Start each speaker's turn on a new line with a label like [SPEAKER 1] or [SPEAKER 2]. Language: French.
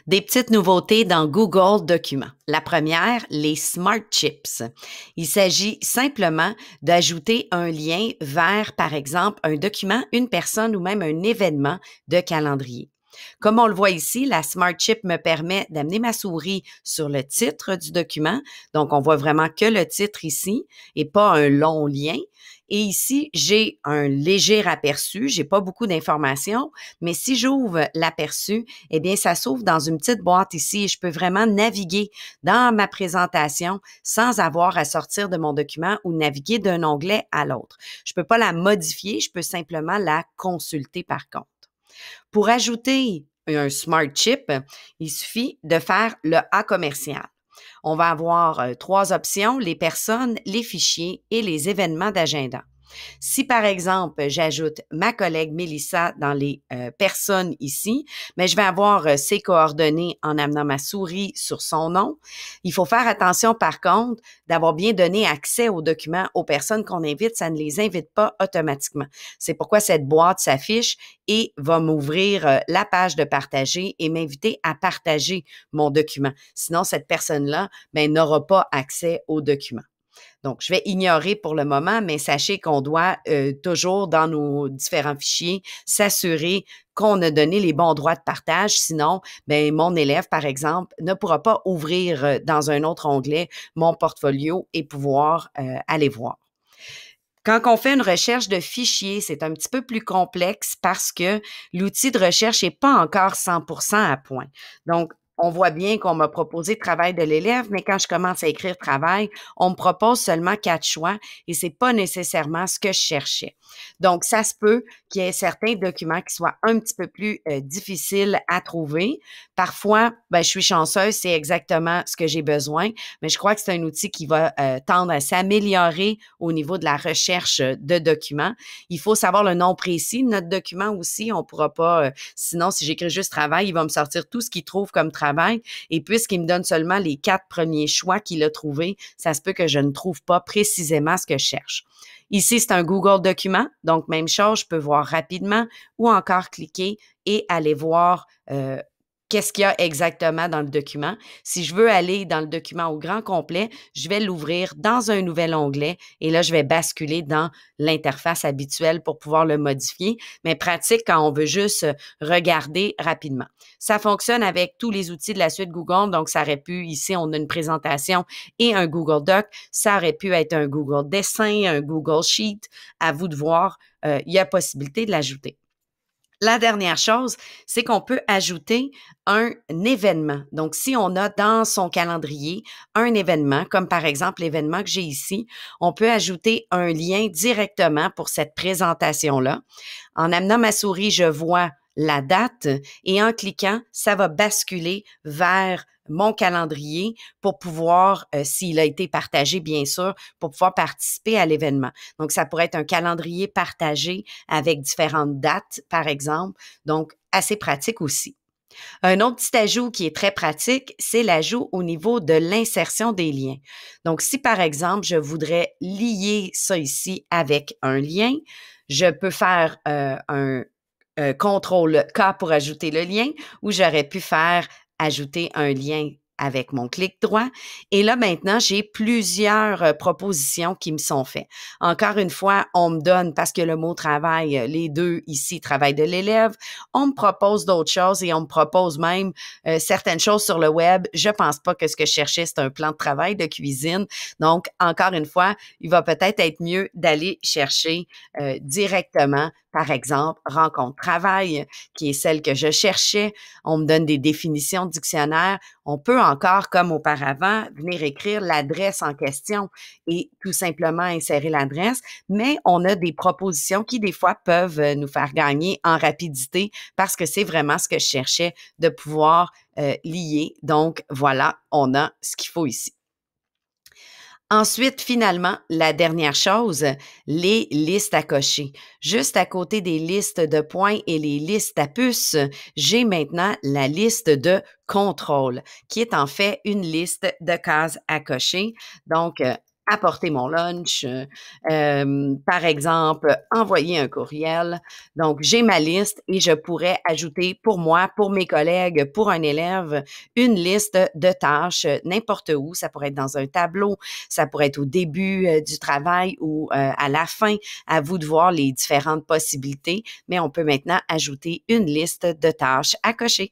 [SPEAKER 1] Des petites nouveautés dans Google Documents. La première, les Smart Chips. Il s'agit simplement d'ajouter un lien vers, par exemple, un document, une personne ou même un événement de calendrier. Comme on le voit ici, la Smart Chip me permet d'amener ma souris sur le titre du document. Donc, on voit vraiment que le titre ici et pas un long lien. Et ici, j'ai un léger aperçu. J'ai pas beaucoup d'informations, mais si j'ouvre l'aperçu, eh bien, ça s'ouvre dans une petite boîte ici et je peux vraiment naviguer dans ma présentation sans avoir à sortir de mon document ou naviguer d'un onglet à l'autre. Je peux pas la modifier, je peux simplement la consulter par contre. Pour ajouter un Smart Chip, il suffit de faire le A commercial. On va avoir trois options, les personnes, les fichiers et les événements d'agenda. Si, par exemple, j'ajoute ma collègue Mélissa dans les personnes ici, mais je vais avoir ses coordonnées en amenant ma souris sur son nom. Il faut faire attention, par contre, d'avoir bien donné accès aux documents aux personnes qu'on invite. Ça ne les invite pas automatiquement. C'est pourquoi cette boîte s'affiche et va m'ouvrir la page de partager et m'inviter à partager mon document. Sinon, cette personne-là, n'aura pas accès au document. Donc, je vais ignorer pour le moment, mais sachez qu'on doit toujours, dans nos différents fichiers, s'assurer qu'on a donné les bons droits de partage. Sinon, mon élève, par exemple, ne pourra pas ouvrir dans un autre onglet mon portfolio et pouvoir aller voir. Quand on fait une recherche de fichiers, c'est un petit peu plus complexe parce que l'outil de recherche n'est pas encore 100% à point. Donc, on voit bien qu'on m'a proposé travail de l'élève, mais quand je commence à écrire travail, on me propose seulement 4 choix et c'est pas nécessairement ce que je cherchais. Donc, ça se peut qu'il y ait certains documents qui soient un petit peu plus difficiles à trouver. Parfois, je suis chanceuse, c'est exactement ce que j'ai besoin, mais je crois que c'est un outil qui va tendre à s'améliorer au niveau de la recherche de documents. Il faut savoir le nom précis de notre document aussi. On pourra pas, sinon, si j'écris juste travail, il va me sortir tout ce qu'il trouve comme travail. Et puisqu'il me donne seulement les 4 premiers choix qu'il a trouvés, ça se peut que je ne trouve pas précisément ce que je cherche. Ici, c'est un Google document. Donc, même chose, je peux voir rapidement ou encore cliquer et aller voir qu'est-ce qu'il y a exactement dans le document. Si je veux aller dans le document au grand complet, je vais l'ouvrir dans un nouvel onglet et là, je vais basculer dans l'interface habituelle pour pouvoir le modifier, mais pratique quand on veut juste regarder rapidement. Ça fonctionne avec tous les outils de la suite Google, donc ça aurait pu, ici, on a une présentation et un Google Doc, ça aurait pu être un Google Dessin, un Google Sheet, à vous de voir, il y a possibilité de l'ajouter. La dernière chose, c'est qu'on peut ajouter un événement. Donc, si on a dans son calendrier un événement, comme par exemple l'événement que j'ai ici, on peut ajouter un lien directement pour cette présentation-là. En amenant ma souris, je vois la date et en cliquant, ça va basculer vers mon calendrier pour pouvoir, s'il a été partagé, bien sûr, pour pouvoir participer à l'événement. Donc, ça pourrait être un calendrier partagé avec différentes dates, par exemple. Donc, assez pratique aussi. Un autre petit ajout qui est très pratique, c'est l'ajout au niveau de l'insertion des liens. Donc, si par exemple, je voudrais lier ça ici avec un lien, je peux faire un contrôle K pour ajouter le lien ou j'aurais pu faire ajouter un lien avec mon clic droit. Et là, maintenant, j'ai plusieurs propositions qui me sont faites. Encore une fois, on me donne, parce que le mot travail, les deux ici, travail de l'élève, on me propose d'autres choses et on me propose même certaines choses sur le web. Je pense pas que ce que je cherchais, c'est un plan de travail de cuisine. Donc, encore une fois, il va peut-être être mieux d'aller chercher directement, par exemple, rencontre travail, qui est celle que je cherchais. On me donne des définitions de dictionnaire. On peut encore, comme auparavant, venir écrire l'adresse en question et tout simplement insérer l'adresse, mais on a des propositions qui, des fois, peuvent nous faire gagner en rapidité parce que c'est vraiment ce que je cherchais de pouvoir lier. Donc, voilà, on a ce qu'il faut ici. Ensuite, finalement, la dernière chose, les listes à cocher. Juste à côté des listes de points et les listes à puces, j'ai maintenant la liste de contrôle, qui est en fait une liste de cases à cocher. Donc, apporter mon lunch, par exemple, envoyer un courriel. Donc, j'ai ma liste et je pourrais ajouter pour moi, pour mes collègues, pour un élève, une liste de tâches n'importe où. Ça pourrait être dans un tableau, ça pourrait être au début du travail ou à la fin. À vous de voir les différentes possibilités, mais on peut maintenant ajouter une liste de tâches à cocher.